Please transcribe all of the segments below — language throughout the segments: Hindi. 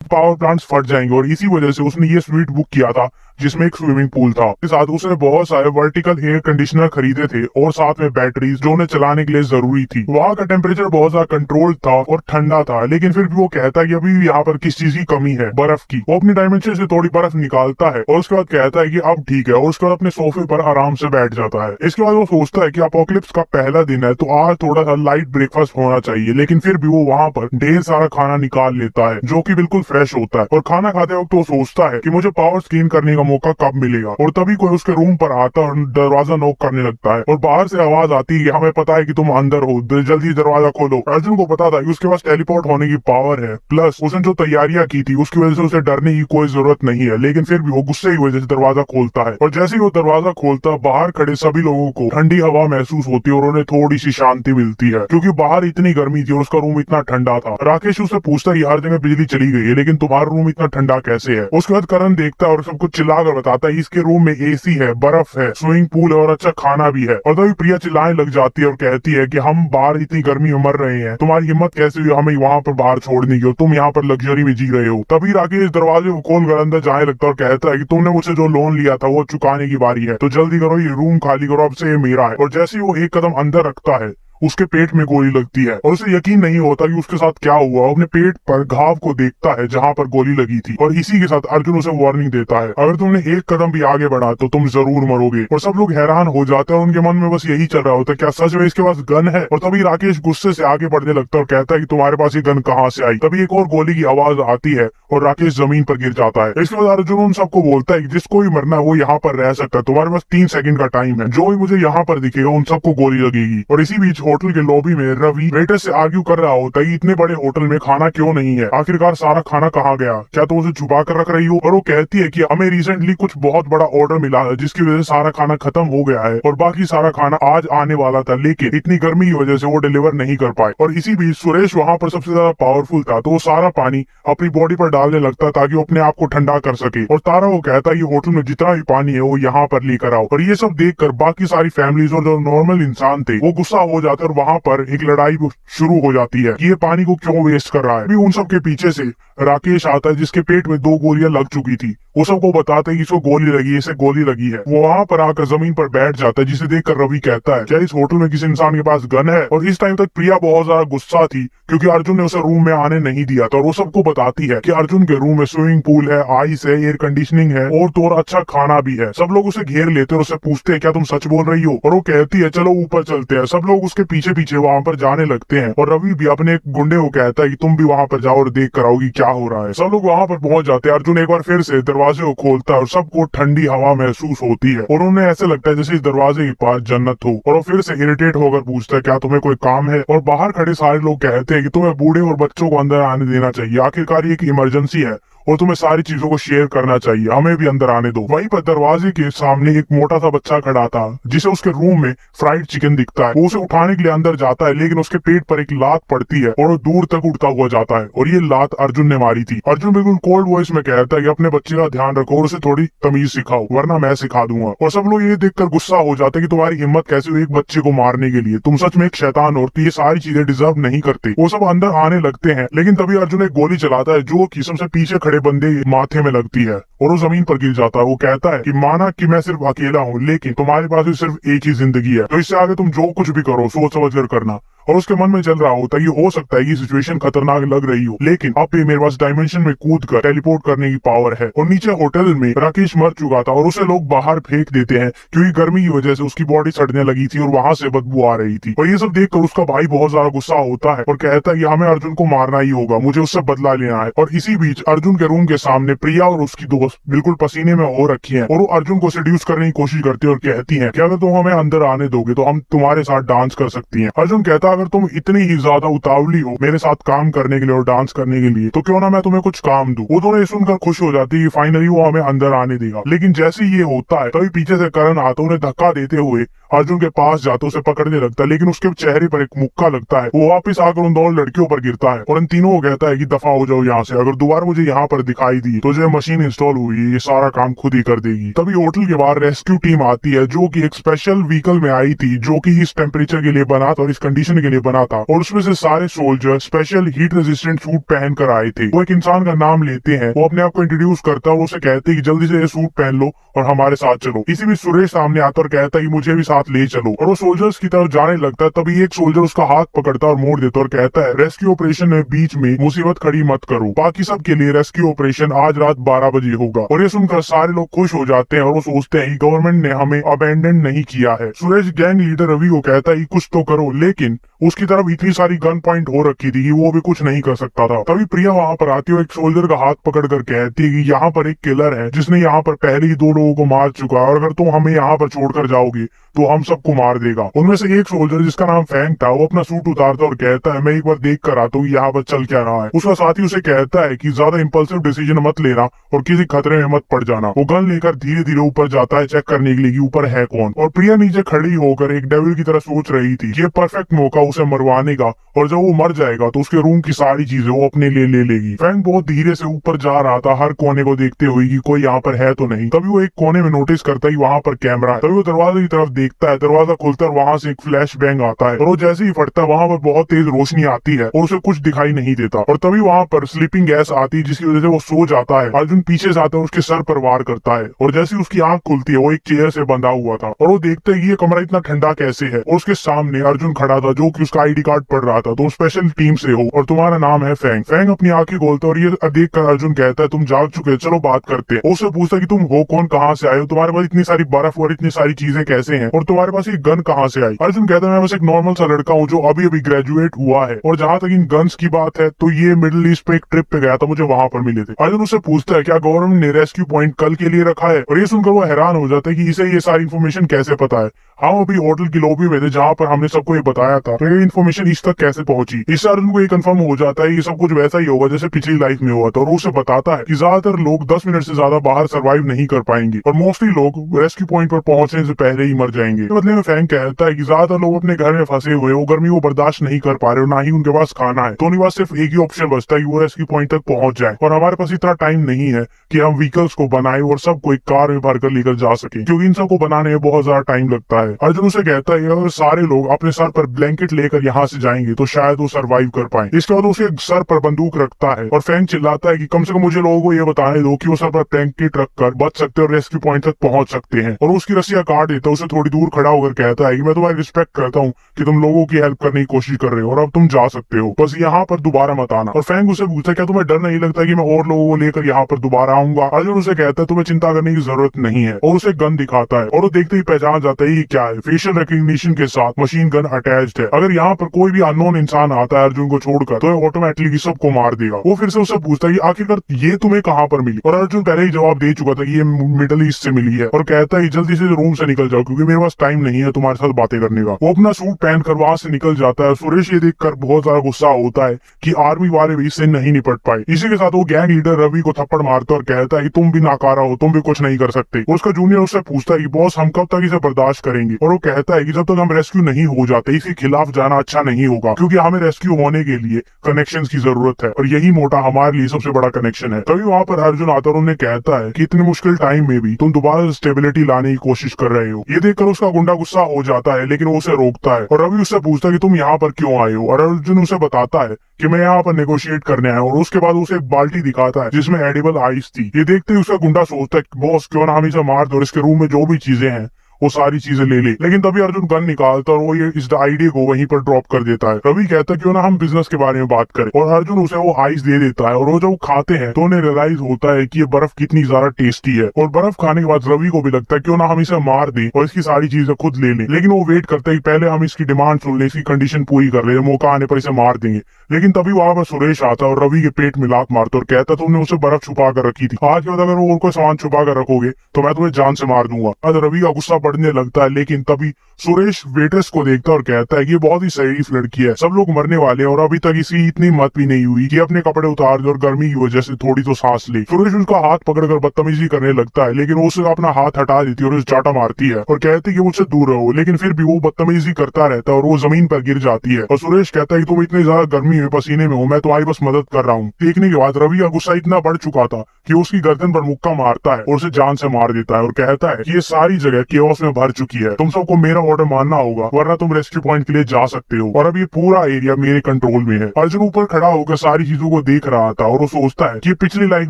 पावर प्लांट्स फट जाएंगे। और इसी वजह से उसने ये स्वीट बुक किया था जिसमें एक स्विमिंग पूल था। इसके साथ उसने बहुत सारे वर्टिकल एयर कंडीशनर खरीदे थे और साथ में बैटरीज जो उन्हें चलाने के लिए जरूरी थी। वहाँ का टेम्परेचर बहुत ज्यादा कंट्रोल था और ठंडा था, लेकिन फिर भी वो कहता है कि अभी भी यहाँ पर किस चीज की कमी है, बर्फ की। वो अपनी डायमेंशन से थोड़ी बर्फ निकालता है और उसके बाद कहता है कि अब ठीक है, और उसके बाद अपने सोफे पर आराम से बैठ जाता है। इसके बाद वो सोचता है कि अपोकलिप्स का पहला दिन है तो आज थोड़ा सा लाइट ब्रेकफास्ट होना चाहिए, लेकिन फिर भी वो वहाँ पर ढेर सारा खाना निकाल लेता है जो कि बिल्कुल फ्रेश होता है। और खाना खाते वक्त वो सोचता है कि मुझे पावर स्कैन करने का मौका कब मिलेगा। और तभी कोई उसके रूम पर आता है और दरवाजा नॉक करने लगता है और बाहर से आवाज आती है कि हमें पता है कि तुम अंदर हो, जल्दी दरवाजा खोलो। अर्जुन को पता था कि उसके पास टेलीपोर्ट होने की पावर है, प्लस उसने जो तैयारियां की थी उसकी वजह से उसे डरने की कोई जरूरत नहीं है, लेकिन फिर भी वो गुस्से की वजह से दरवाजा खोलता है। और जैसे ही वो दरवाजा खोलता है, बाहर खड़े सभी लोगों को ठंडी हवा महसूस होती है और उन्हें थोड़ी सी शांति मिलती है, क्योंकि बाहर इतनी गर्मी थी और उसका रूम इतना ठंडा था। राकेश उससे पूछता है हर जगह बिजली चली गई है, लेकिन तुम्हारा रूम इतना ठंडा कैसे है। उसके बाद करण देखता है और सबको चिल्लाकर बताता है इसके रूम में एसी है, बर्फ है, स्विमिंग पूल है और अच्छा खाना भी है। और तभी प्रिया चिल्लाने लग जाती है और कहती है कि हम बाहर इतनी गर्मी में मर रहे हैं, तुम्हारी हिम्मत कैसे हुई हमें वहां पर बाहर छोड़ने की, और तुम यहाँ पर लग्जरी में जी रहे हो। तभी राकेश दरवाजे को खोलकर अंदर जाने लगता है और कहता है कि तुमने मुझसे जो लोन लिया था वो चुकाने की बारी है, तो जल्दी करो, ये रूम खाली करो, अब से ये मेरा है। और जैसे ही वो एक कदम अंदर रखता है उसके पेट में गोली लगती है और उसे यकीन नहीं होता कि उसके साथ क्या हुआ। वो अपने पेट पर घाव को देखता है जहां पर गोली लगी थी, और इसी के साथ अर्जुन उसे वार्निंग देता है अगर तुमने एक कदम भी आगे बढ़ा तो तुम जरूर मरोगे। और सब लोग हैरान हो जाते हैं और उनके मन में बस यही चल रहा होता है क्या सच में इसके पास गन है। और तभी राकेश गुस्से से आगे बढ़ने लगता है और कहता है कि तुम्हारे पास ये गन कहाँ से आई। तभी एक और गोली की आवाज आती है और राकेश जमीन पर गिर जाता है। इसके बाद अर्जुन उन सबको बोलता है कि जिसको भी मरना है वो यहाँ पर रह सकता है, तुम्हारे पास 3 सेकंड का टाइम है, जो भी मुझे यहाँ पर दिखेगा उन सबको गोली लगेगी। और इसी बीच होटल के लॉबी में रवि वेटर से आर्ग्यू कर रहा होता है इतने बड़े होटल में खाना क्यों नहीं है, आखिरकार सारा खाना कहाँ गया, क्या तुम उसे छुपा कर रख रही हो। और वो कहती है कि हमें रिसेंटली कुछ बहुत बड़ा ऑर्डर मिला है जिसकी वजह से सारा खाना खत्म हो गया है और बाकी सारा खाना आज आने वाला था, लेकिन इतनी गर्मी की वजह से वो डिलीवर नहीं कर पाए। और इसी बीच सुरेश वहाँ पर सबसे ज्यादा पावरफुल था तो वो सारा पानी अपनी बॉडी पर डालने लगता ताकि वो अपने आप को ठंडा कर सके। और तारा वो कहता है ये होटल में जितना भी पानी है वो यहाँ पर लेकर आओ। और ये सब देखकर बाकी सारी फैमिलीज और जो नॉर्मल इंसान थे वो गुस्सा हो जाते और वहाँ पर एक लड़ाई शुरू हो जाती है कि ये पानी को क्यों वेस्ट कर रहा है। उन सब के पीछे से राकेश आता है जिसके पेट में 2 गोलियां लग चुकी थी। वो सबको बताते हैं कि इसको गोली लगी है, इसे गोली लगी है। वो वहाँ पर आकर जमीन पर बैठ जाता है, जिसे देखकर रवि कहता है क्या इस होटल में किसी इंसान के पास गन है। और इस टाइम तक प्रिया बहुत ज्यादा गुस्सा थी क्योंकि अर्जुन ने उसे रूम में आने नहीं दिया था। और वो सबको बताती है कि अर्जुन के रूम में स्विमिंग पूल है, आइस है, एयर कंडीशनिंग है और तो और अच्छा खाना भी है। सब लोग उसे घेर लेते और उससे पूछते हैं क्या तुम सच बोल रही हो। और वो कहती है चलो ऊपर चलते हैं। सब लोग उसके पीछे पीछे वहाँ पर जाने लगते हैं और रवि भी अपने एक गुंडे को कहता है कि तुम भी वहाँ पर जाओ और देख कर आओगी क्या हो रहा है। सब लोग वहाँ पर पहुंच जाते हैं। अर्जुन एक बार फिर से दरवाजे को खोलता है और सबको ठंडी हवा महसूस होती है और उन्हें ऐसे लगता है जैसे इस दरवाजे के पास जन्नत हो। और वो फिर से इरिटेट होकर पूछता है क्या तुम्हें कोई काम है। और बाहर खड़े सारे लोग कहते हैं कि तुम्हें बूढ़े और बच्चों को अंदर आने देना चाहिए, आखिरकार ये एक इमरजेंसी है और तुम्हें सारी चीजों को शेयर करना चाहिए, हमें भी अंदर आने दो। वहीं पर दरवाजे के सामने एक मोटा सा बच्चा खड़ा था जिसे उसके रूम में फ्राइड चिकन दिखता है। वो उसे उठाने के लिए अंदर जाता है लेकिन उसके पेट पर एक लात पड़ती है और वो दूर तक उड़ता हुआ जाता है और ये लात अर्जुन ने मारी थी। अर्जुन बिल्कुल कोल्ड वॉइस में कहता है कि अपने बच्चे का ध्यान रखो और उसे थोड़ी तमीज सिखाओ वरना मैं सिखा दूंगा। और सब लोग ये देखकर गुस्सा हो जाते हैं कि तुम्हारी हिम्मत कैसे हुई एक बच्चे को मारने के लिए, तुम सच में एक शैतान हो, तो ये सारी चीजें डिजर्व नहीं करते। वो सब अंदर आने लगते हैं लेकिन तभी अर्जुन एक गोली चलाता है जो कि सबसे पीछे खड़े बंदे माथे में लगती है और वो जमीन पर गिर जाता है। वो कहता है कि माना कि मैं सिर्फ अकेला हूँ लेकिन तुम्हारे पास भी सिर्फ एक ही जिंदगी है, तो इससे आगे तुम जो कुछ भी करो सोच समझ कर करना। और उसके मन में चल रहा होता है ये हो सकता है ये सिचुएशन खतरनाक लग रही हो लेकिन अब भी मेरे पास डायमेंशन में कूद कर टेलीपोर्ट करने की पावर है। और नीचे होटल में राकेश मर चुका था और उसे लोग बाहर फेंक देते हैं क्योंकि गर्मी की वजह से उसकी बॉडी सड़ने लगी थी और वहां से बदबू आ रही थी। और ये सब देखकर उसका भाई बहुत ज्यादा गुस्सा होता है और कहता है कि हमें अर्जुन को मारना ही होगा, मुझे उससे बदला लेना है। और इसी बीच अर्जुन के रूम के सामने प्रिया और उसकी दोस्त बिल्कुल पसीने में हो रखी है और वो अर्जुन को सेड्यूस करने की कोशिश करती है और कहती है कि अगर तुम हमें अंदर आने दोगे तो हम तुम्हारे साथ डांस कर सकती हैं। अर्जुन कहता है अगर तुम इतनी ही ज्यादा उतावली हो मेरे साथ काम करने के लिए और डांस करने के लिए तो क्यों ना मैं तुम्हें कुछ काम दूं। वो दोनों ये सुनकर खुश हो जाती है फाइनली वो हमें अंदर आने देगा। लेकिन जैसे ये होता है तभी पीछे से करण आता उन्हें धक्का देते हुए अर्जुन के पास जाता उसे पकड़ने लगता है, लेकिन उसके चेहरे पर एक मुक्का लगता है। वो वापस आकर उन दोनों लड़कियों पर गिरता है और इन तीनों को कहता है कि दफा हो जाओ यहाँ से, अगर दोबारा मुझे यहाँ पर दिखाई दी तो जो मशीन इंस्टॉल हुई ये सारा काम खुद ही कर देगी। तभी होटल के बाहर रेस्क्यू टीम आती है, जो कि एक स्पेशल व्हीकल में आई थी, जो कि इस टेम्परेचर के लिए बना था और इस कंडीशन के लिए बना था, और उसमें से सारे soldier special heat resistant suit पहन कर आए थे। वो एक इंसान का नाम लेते हैं, वो अपने आप को इंट्रोड्यूस करता है और उसे कहते हैं कि जल्दी से ये सूट पहन लो और हमारे साथ चलो। इसी बीच सुरेश सामने आता और कहता है कि मुझे भी साथ ले चलो, और वो सोल्जर्स की तरफ जाने लगता है। तभी एक सोल्जर उसका हाथ पकड़ता और मोड़ देता और कहता है रेस्क्यू ऑपरेशन में बीच में मुसीबत खड़ी मत करो, बाकी सब के लिए रेस्क्यू ऑपरेशन आज रात 12 बजे होगा। और ये सुनकर सारे लोग खुश हो जाते हैं और वो सोचते हैं कि गवर्नमेंट ने हमें अबेंडन नहीं किया है। सुरेश गैंग लीडर रवि को कहता है कि कुछ तो करो, लेकिन उसकी तरफ इतनी सारी गन पॉइंट हो रखी थी कि वो भी कुछ नहीं कर सकता था। तभी प्रिया वहाँ पर आती है, एक सोल्जर का हाथ पकड़कर कहती है कि यहाँ पर एक किलर है जिसने यहाँ पर पहले ही 2 लोगों को मार चुका है, और अगर तुम हमें यहाँ पर छोड़कर जाओगे तो हम सबको मार देगा। उनमें से एक सोल्जर जिसका नाम फैंग था, वो अपना सूट उतारता और कहता है मैं एक बार देख कर आता हूँ यहाँ पर चल क्या रहा है। उसका साथी उसे कहता है कि ज्यादा इंपल्सिव डिसीजन मत लेना और किसी खतरे में मत पड़ जाना। वो गन लेकर धीरे धीरे ऊपर जाता है चेक करने के लिए कि ऊपर है कौन। और प्रिया नीचे खड़ी होकर एक डेविल की तरह सोच रही थी, ये परफेक्ट मौका उसे मरवाने का, और जब वो मर जाएगा तो उसके रूम की सारी चीजें वो अपने लिए ले लेगी। फैंग बहुत धीरे से ऊपर जा रहा था, हर कोने को देखते हुए कि कोई यहाँ पर है तो नहीं। तभी वो एक कोने में नोटिस करता है वहाँ पर कैमरा है। तभी वो दरवाजे की तरफ देखता है, दरवाजा खुलता है, वहाँ से एक फ्लैश बैंग आता है, और वो जैसे ही फटता है वहाँ पर बहुत तेज रोशनी आती है और उसे कुछ दिखाई नहीं देता। और तभी वहाँ पर स्लीपिंग गैस आती है, जिसकी वजह से वो सो जाता है। अर्जुन पीछे से आता है और उसके सर पर वार करता है, और जैसे ही उसकी आंख खुलती है वो एक चेयर से बंधा हुआ था, और वो देखता है कि ये कमरा इतना ठंडा कैसे है। और उसके सामने अर्जुन खड़ा था, जो कि उसका आईडी कार्ड पढ़ रहा था। तुम स्पेशल टीम से हो और तुम्हारा नाम है फैंग। फैंग अपनी आंखें खोलता है और ये देख कर अर्जुन कहता है तुम जाग चुके, चलो बात करते हैं। उससे पूछता है कि तुम हो कौन, कहाँ से आए हो, तुम्हारे पास इतनी सारी बर्फ और इतनी सारी चीजें कैसे हैं, और तुम्हारे पास ये गन कहाँ से आई। अर्जुन कहता है मैं बस एक नॉर्मल सा लड़का हूँ जो अभी अभी ग्रेजुएट हुआ है, और जहाँ तक इन गन्स की बात है तो ये मिडिल ईस्ट पे एक ट्रिप पे गया था, मुझे वहां पर मिले थे। अर्जुन उससे पूछता है क्या गवर्नमेंट ने रेस्क्यू पॉइंट कल के लिए रखा है, और ये सुनकर वो हैरान हो जाता है कि इसे ये सारी इन्फॉर्मेशन कैसे पता है। हम अभी होटल की लॉबी में थे जहाँ पर हमने सबको ये बताया था, तो ये इन्फॉर्मेशन इस तक कैसे पहुंची। इससे अर्जुन को ये कंफर्म हो जाता है ये सब कुछ वैसा ही होगा जैसे पिछली लाइफ में हुआ था, और उसे बताता है कि ज्यादातर लोग 10 मिनट से ज्यादा बाहर सर्वाइव नहीं कर पाएंगे, और मोस्टली लोग रेस्क्यू पॉइंट पर पहुंचने से पहले ही मर जाएंगे। तो बदले में फैंग कहता है कि ज्यादातर लोग अपने घर में फंसे हुए, वो गर्मी को बर्दाश्त नहीं कर पा रहे और ना ही उनके पास खाना है, तो उनके पास सिर्फ एक ही ऑप्शन बचता है कि वो रेस्क्यू पॉइंट तक पहुंच जाए, और हमारे पास इतना टाइम नहीं है कि हम व्हीकल्स को बनाए और सबको एक कार में भरकर लेकर जा सके, क्योंकि इन सबको बनाने में बहुत ज्यादा टाइम लगता है। अर्जुन उसे कहता है अगर सारे लोग अपने सर पर ब्लैंकेट लेकर यहाँ से जाएंगे तो शायद वो सर्वाइव कर पाए। इसके बाद उसे सर पर बंदूक रखता है और फैंग चिल्लाता है कि कम से कम मुझे लोगों को ये बताने दो कि वो सर पर ब्लैंकेट रखकर बच सकते और रेस्क्यू पॉइंट तक पहुंच सकते हैं। और उसकी रस्सियां काट देता है, उसे थोड़ी दूर खड़ा होकर कहता है कि मैं तुम्हारी रिस्पेक्ट करता हूँ कि तुम लोगों की हेल्प करने की कोशिश कर रहे हो, और अब तुम जा सकते हो, बस यहाँ पर दोबारा मत आना। और फैंग उसे पूछता है क्या तुम्हें डर नहीं लगता कि मैं और लोगों को लेकर यहाँ पर दोबारा आऊंगा। अर्जुन उसे कहता है तुम्हें चिंता करने की जरूरत नहीं है, और उसे गन दिखाता है, और वो देखते ही पहचान जाता है ये क्या है। फेशियल रिकग्निशन के साथ मशीन गन अटैच्ड है, अगर यहाँ पर कोई भी अननोन इंसान आता है अर्जुन को छोड़कर तो ऑटोमेटिकली सबको मार देगा। वो फिर से उससे पूछता है आखिरकार ये तुम्हें कहाँ पर मिली, और अर्जुन पहले ही जवाब दे चुका था कि ये मिडिल ईस्ट से मिली है, और कहता है जल्दी से रूम से निकल जाओ क्योंकि मेरे पास टाइम नहीं है तुम्हारे साथ बातें करने का। वो अपना सूट पहनकर वहां से निकल जाता है। सुरेश ये देखकर बहुत ज्यादा गुस्सा होता है कि आर्मी वाले भी इससे नहीं निपट पाए। इसी के साथ वो गैंग लीडर रवि को थप्पड़ मारता और कहता है कि तुम भी नाकारा हो, तुम भी कुछ नहीं कर सकते। उसका जूनियर उससे पूछता है कि बॉस हम कब तक इसे बर्दाश्त करेंगे, और वो कहता है कि जब तक हम रेस्क्यू नहीं हो जाते इसके खिलाफ जाना अच्छा नहीं होगा, क्योंकि हमें रेस्क्यू होने के लिए कनेक्शंस की जरूरत है, और यही मोटा हमारे लिए सबसे बड़ा कनेक्शन है। तभी वहाँ पर अर्जुन आता और उन्हें कहता है कि इतने मुश्किल टाइम में भी तुम दोबारा स्टेबिलिटी लाने की कोशिश कर रहे हो। ये देखकर उसका गुंडा गुस्सा हो जाता है, लेकिन वो उसे रोकता है, और रवि उससे पूछता है कि तुम यहाँ पर क्यों आए हो, और अर्जुन उसे बताता है कि मैं यहाँ पर नेगोशिएट करने आया हूँ, और उसके बाद उसे एक बाल्टी दिखाता है जिसमें एडिबल आइस थी। ये देखते ही उसका गुंडा सोचता है कि बॉस क्यों ना हम इसे मार दो और इसके रूम में जो भी चीजें हैं वो सारी चीजें ले ले। लेकिन तभी अर्जुन गन निकालता और वो ये इस आइडिया को वहीं पर ड्रॉप कर देता है। रवि कहता है क्यों ना हम बिजनेस के बारे में बात करें, और अर्जुन उसे वो आइस दे देता है, और वो जब खाते हैं तो उन्हें रियलाइज होता है कि ये बर्फ कितनी ज्यादा टेस्टी है। और बर्फ खाने के बाद रवि को भी लगता है क्यों ना हम इसे मार दें और इसकी सारी चीजें खुद ले लें, लेकिन वो वेट करता है पहले हम इसकी डिमांड सुन ले, इसकी कंडीशन पूरी कर ले, मौका आने पर इसे मार देंगे। लेकिन तभी वहां पर सुरेश आता है और रवि के पेट में लात मारता और कहता तुमने उसे बर्फ छुपा कर रखी थी, आज के बाद अगर वो कोई सामान छुपा कर रखोगे तो मैं तुम्हें जान से मार दूंगा। अब रवि का गुस्सा बढ़ने लगता है। लेकिन तभी सुरेश वेट्रेस को देखता है और कहता है कि ये बहुत ही शरीफ लड़की है, सब लोग मरने वाले हैं और अभी तक इसकी इतनी मत भी नहीं हुई कि अपने कपड़े उतार दे और गर्मी की वजह से थोड़ी तो सांस ले। सुरेश उसका हाथ पकड़कर बदतमीजी करने लगता है, लेकिन वो उसे अपना हाथ हटा देती है और उसे चाटा मारती है और कहती है कि मुझसे दूर रहो। लेकिन फिर भी वो बदतमीजी करता रहता है और वो जमीन पर गिर जाती है। और सुरेश कहता है कि तुम इतनी ज्यादा गर्मी में पसीने में हो, मैं तुम्हारी बस मदद कर रहा हूँ। देखने के बाद रवि का गुस्सा इतना बढ़ चुका था कि उसकी गर्दन पर मुक्का मारता है और उसे जान से मार देता है और कहता है कि ये सारी जगह केओस में भर चुकी है, तुम सबको मेरा ऑर्डर मानना होगा वरना तुम रेस्क्यू पॉइंट के लिए जा सकते हो और अब ये पूरा एरिया मेरे कंट्रोल में है। अर्जुन ऊपर खड़ा होकर सारी चीजों को देख रहा था और वो सोचता है कि पिछली लाइफ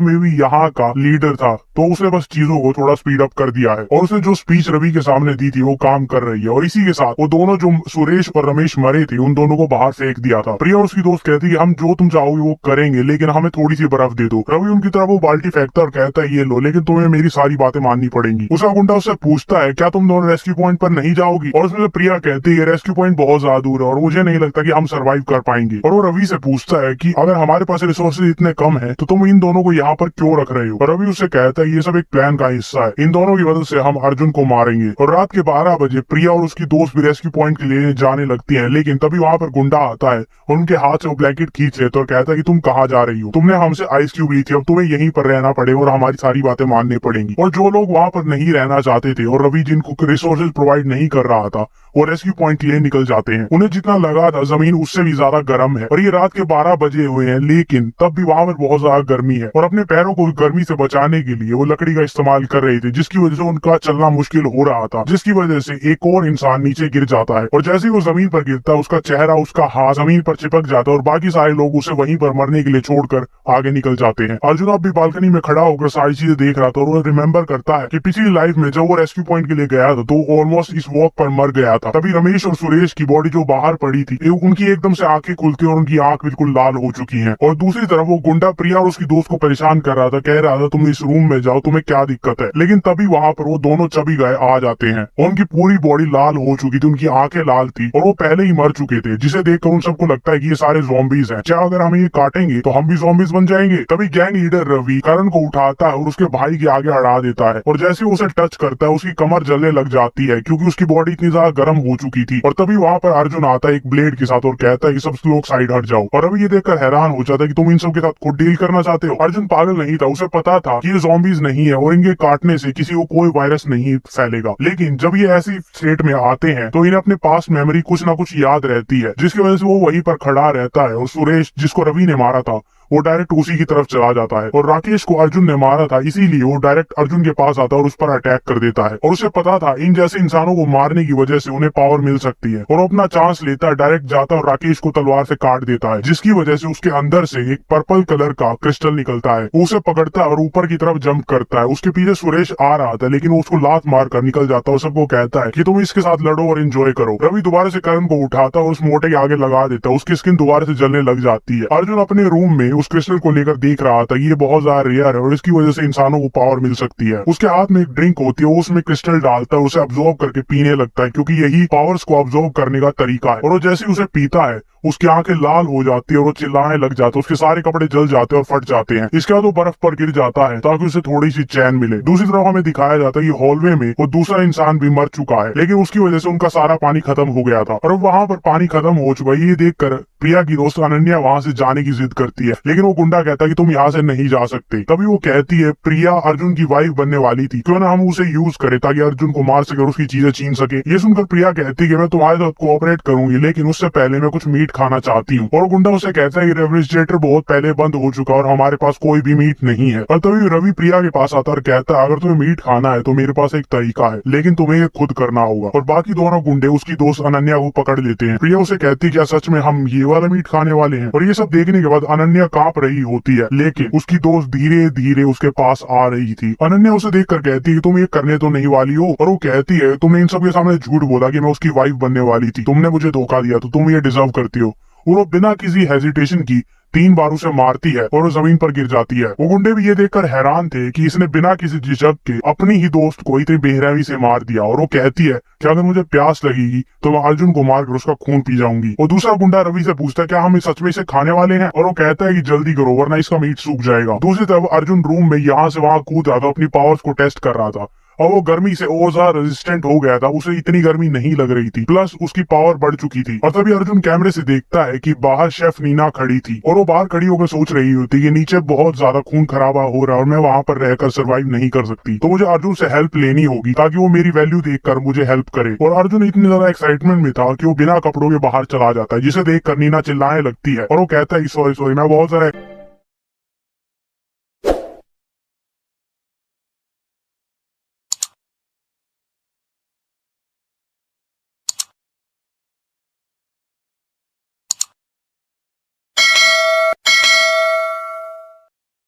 में भी यहाँ का लीडर था, तो उसने बस चीजों को थोड़ा स्पीड अप कर दिया है और उसने जो स्पीच रवि के सामने दी थी वो काम कर रही है। और इसी के साथ वो दोनों जो सुरेश और रमेश मरे थे उन दोनों को बाहर फेंक दिया था। प्रिया और उसकी दोस्त कहती है हम जो तुम चाहोगे वो करेंगे, लेकिन हमें थोड़ी सी बर्फ दे दो। रवि उनकी तरफ वो बाल्टी फेंकता और कहता है ये लो, लेकिन तुम्हें मेरी सारी बातें माननी पड़ेंगी। उसका गुंडा उससे पूछता है क्या तुम दोनों रेस्क्यू पॉइंट पर नहीं जाओगी, और उसमें प्रिया कहती है रेस्क्यू पॉइंट बहुत ज्यादा दूर है और मुझे नहीं लगता कि हम सर्वाइव कर पाएंगे। और वो रवि से पूछता है कि अगर हमारे पास रिसोर्सेज इतने कम है तो तुम इन दोनों को यहाँ पर क्यों रख रहे हो। और रवि उससे कहता है ये सब एक प्लान का हिस्सा है, इन दोनों की वजह से हम अर्जुन को मारेंगे। और रात के 12 बजे प्रिया और उसकी दोस्त भी रेस्क्यू पॉइंट के लिए जाने लगती है, लेकिन तभी वहाँ पर गुंडा आता है और उनके हाथ से वो ब्लैंकेट खींच लेता है और कहता है कि तुम कहाँ जा रही हो, तुमने हमसे आइस क्यूब ली थी, अब तुम्हें यहीं पर रहना पड़ेगा और हमारी सारी बातें माननी पड़ेंगी। और जो लोग वहाँ पर नहीं रहना चाहते थे और रवि जिनको रिसोर्सेज प्रोवाइड नहीं कर रहा था वो रेस्क्यू पॉइंट के लिए निकल जाते हैं। उन्हें जितना लगा था जमीन उससे भी ज्यादा गर्म है और ये रात के 12 बजे हुए हैं, लेकिन तब भी वहाँ पर बहुत ज्यादा गर्मी है और अपने पैरों को गर्मी से बचाने के लिए वो लकड़ी का इस्तेमाल कर रहे थे, जिसकी वजह से उनका चलना मुश्किल हो रहा था, जिसकी वजह से एक और इंसान नीचे गिर जाता है और जैसे ही वो जमीन पर गिरता है उसका चेहरा उसका हाथ जमीन पर चिपक जाता है और बाकी सारे लोग उसे वहीं पर मरने के लिए छोड़कर आगे निकल जाते हैं। अर्जुन अब भी बालकनी में खड़ा होकर सारी चीजें देख रहा था और वो रिमेम्बर करता है कि पिछली लाइफ में जब वो रेस्क्यू पॉइंट के लिए गया था तो ऑलमोस्ट इस वॉक पर मर गया था। तभी रमेश और सुरेश की बॉडी जो बाहर पड़ी थी उनकी एकदम से आंखें खुलती और उनकी आंख बिल्कुल लाल हो चुकी है। और दूसरी तरफ वो गुंडा प्रिया और उसकी दोस्त को परेशान कर रहा था, कह रहा था तुम इस रूम में जाओ, तुम्हें क्या दिक्कत है। लेकिन तभी वहां पर वो दोनों चबी गए आ जाते हैं और उनकी पूरी बॉडी लाल हो चुकी थी, उनकी आंखें लाल थी और वो पहले ही मर चुके थे, जिसे देखकर उन सबको लगता है कि ये सारे ज़ॉम्बीज हैं, क्या अगर हमें ये काटेंगे तो हम भी ज़ॉम्बीज बन जाएंगे। तभी गैंग लीडर रवि करण को उठाता है और उसके भाई के आगे अड़ा देता है और जैसे उसे टच करता है उसकी कमर जलने लग जाती है क्योंकि उसकी बॉडी इतनी ज्यादा गर्म हो चुकी थी। और तभी वहां पर अर्जुन आता है एक ब्लेड के साथ और कहता है कि सब लोग साइड हट जाओ। और रवि ये देखकर हैरान हो जाता है कि तुम इन सब के साथ खुद डील करना चाहते हो। अर्जुन पागल नहीं था, उसे पता था कि ये ज़ॉम्बीज नहीं है और इनके काटने से किसी को कोई वायरस नहीं फैलेगा। लेकिन जब ये ऐसी स्टेट में आते हैं तो इन्हें अपने पास मेमोरी कुछ ना कुछ याद रहती है, जिसकी वजह से वो वहीं पर खड़ा रहता है और सुरेश जिसको रवि ने मारा था वो डायरेक्ट उसी की तरफ चला जाता है। और राकेश को अर्जुन ने मारा था, इसीलिए वो डायरेक्ट अर्जुन के पास आता है और उस पर अटैक कर देता है। और उसे पता था इन जैसे इंसानों को मारने की वजह से उन्हें पावर मिल सकती है और वो अपना चांस लेता है, डायरेक्ट जाता है और राकेश को तलवार से काट देता है, जिसकी वजह से उसके अंदर से एक पर्पल कलर का क्रिस्टल निकलता है। वो उसे पकड़ता है और ऊपर की तरफ जंप करता है। उसके पीछे सुरेश आ रहा था लेकिन वो उसको लात मार कर निकल जाता है और सबको कहता है कि तुम इसके साथ लड़ो और एंजॉय करो। रवि दोबारा से करण को उठाता है और उस मोटे के आगे लगा देता है, उसकी स्किन दोबारा से जलने लग जाती है। अर्जुन अपने रूम में उस क्रिस्टल को लेकर देख रहा था, ये बहुत ज्यादा रेयर है और इसकी वजह से इंसानों को पावर मिल सकती है। उसके हाथ में एक ड्रिंक होती है, उसमें क्रिस्टल डालता है, उसे अब्सॉर्ब करके पीने लगता है क्योंकि यही पावर्स को अब्सॉर्ब करने का तरीका है। और वो जैसे ही उसे पीता है उसकी आंखें लाल हो जाती है और वो चिल्लाने लग जाता है, उसके सारे कपड़े जल जाते हैं और फट जाते हैं। इसके बाद वो बर्फ पर गिर जाता है ताकि उसे थोड़ी सी चैन मिले। दूसरी तरफ हमें दिखाया जाता है कि हॉलवे में वो दूसरा इंसान भी मर चुका है, लेकिन उसकी वजह से उनका सारा पानी खत्म हो गया था और वहां पर पानी खत्म हो चुका है। ये देखकर प्रिया की दोस्त अनन्या वहां से जाने की जिद करती है, लेकिन वो गुंडा कहता है कि तुम यहाँ से नहीं जा सकते। तभी वो कहती है प्रिया अर्जुन की वाइफ बनने वाली थी, क्यों ना हम उसे यूज करें ताकि अर्जुन को मार सके और उसकी चीजें छीन सके। ये सुनकर प्रिया कहती है कि मैं तुम्हारे साथ कोऑपरेट करूंगी, लेकिन उससे पहले मैं कुछ मीट खाना चाहती हूँ। और गुंडा उसे कहता है कि रेफ्रिजरेटर बहुत पहले बंद हो चुका और हमारे पास कोई भी मीट नहीं है। और तभी रवि प्रिया के पास आता और कहता है अगर तुम्हें मीट खाना है तो मेरे पास एक तरीका है, लेकिन तुम्हें ये खुद करना होगा। और बाकी दोनों गुंडे उसकी दोस्त अनन्या को पकड़ लेते हैं। प्रिया उसे कहती है क्या सच में हम ये वाला मीट खाने वाले हैं। और ये सब देखने के बाद अनन्या कांप रही होती है, लेकिन उसकी दोस्त धीरे धीरे उसके पास आ रही थी। अनन्या उसे देखकर कहती है तुम ये करने तो नहीं वाली हो। और वो कहती है तुमने इन सब के सामने झूठ बोला कि मैं उसकी वाइफ बनने वाली थी, तुमने मुझे धोखा दिया तो तुम ये डिजर्व करती हो। वो बिना किसी हेजिटेशन की 3 बार उसे मारती है और वो जमीन पर गिर जाती है। वो गुंडे भी ये देखकर हैरान थे कि इसने बिना किसी झिझक के अपनी ही दोस्त को इतनी बेरहमी से मार दिया। और वो कहती है कि अगर मुझे प्यास लगेगी तो मैं अर्जुन को मारकर उसका खून पी जाऊंगी। और दूसरा गुंडा रवि से पूछता है क्या हम सच में इसे खाने वाले हैं, और वो कहता है कि जल्दी करो वरना इसका मीट सूख जाएगा। दूसरी तरफ अर्जुन रूम में यहाँ से वहां कूद रहा था, अपनी पावर्स को टेस्ट कर रहा था। और वो गर्मी से और ज्यादा रेजिस्टेंट हो गया था, उसे इतनी गर्मी नहीं लग रही थी, प्लस उसकी पावर बढ़ चुकी थी। और तभी अर्जुन कैमरे से देखता है कि बाहर शेफ नीना खड़ी थी और वो बाहर खड़ी होकर सोच रही होती कि नीचे बहुत ज्यादा खून खराबा हो रहा है और मैं वहां पर रहकर सर्वाइव नहीं कर सकती, तो मुझे अर्जुन से हेल्प लेनी होगी ताकि वो मेरी वैल्यू देखकर मुझे हेल्प करे। और अर्जुन इतनी ज्यादा एक्साइटमेंट में था कि वो बिना कपड़ों के बाहर चला जाता है, जिसे देखकर नीना चिल्लाने लगती है और वो कहता है सॉरी सॉरी, मैं बहुत ज्यादा